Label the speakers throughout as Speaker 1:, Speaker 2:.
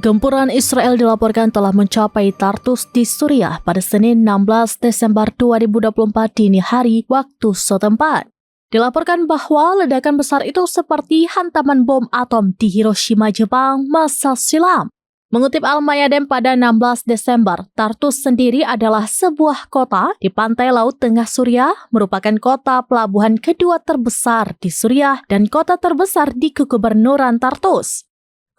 Speaker 1: Gempuran Israel dilaporkan telah mencapai Tartus di Suriah pada Senin 16 Desember 2024 dini hari waktu setempat. Dilaporkan bahwa ledakan besar itu seperti hantaman bom atom di Hiroshima, Jepang masa silam. Mengutip Al-Mayadem pada 16 Desember, Tartus sendiri adalah sebuah kota di pantai laut tengah Suriah, merupakan kota pelabuhan kedua terbesar di Suriah dan kota terbesar di Kegubernuran Tartus.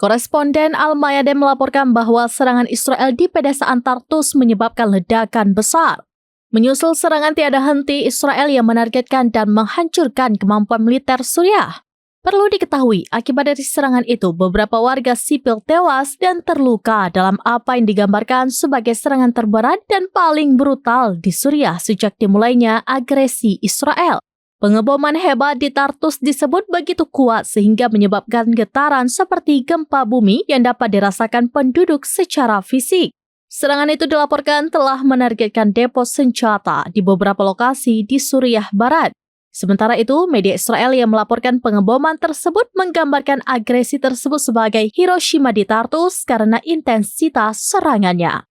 Speaker 1: Koresponden Al-Mayadem melaporkan bahwa serangan Israel di pedesaan Tartus menyebabkan ledakan besar. Menyusul serangan tiada henti Israel yang menargetkan dan menghancurkan kemampuan militer Suriah. Perlu diketahui, akibat dari serangan itu, beberapa warga sipil tewas dan terluka dalam apa yang digambarkan sebagai serangan terberat dan paling brutal di Suriah sejak dimulainya agresi Israel. Pengeboman hebat di Tartus disebut begitu kuat sehingga menyebabkan getaran seperti gempa bumi yang dapat dirasakan penduduk secara fisik. Serangan itu dilaporkan telah menargetkan depo senjata di beberapa lokasi di Suriah Barat. Sementara itu, media Israel yang melaporkan pengeboman tersebut menggambarkan agresi tersebut sebagai Hiroshima di Tartus karena intensitas serangannya.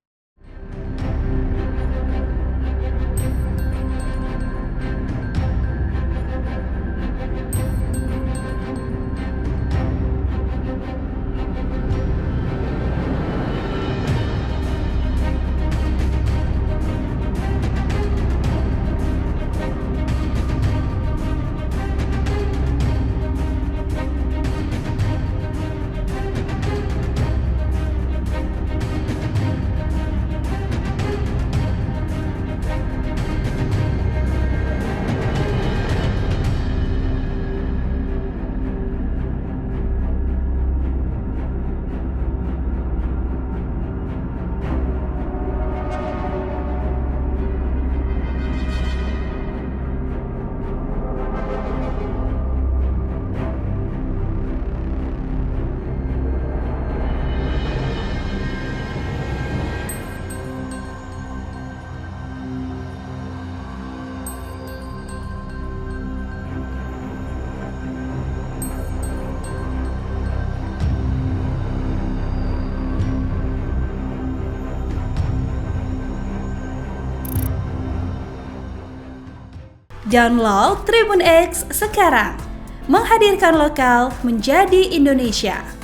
Speaker 2: Download Tribun X sekarang, menghadirkan lokal menjadi Indonesia.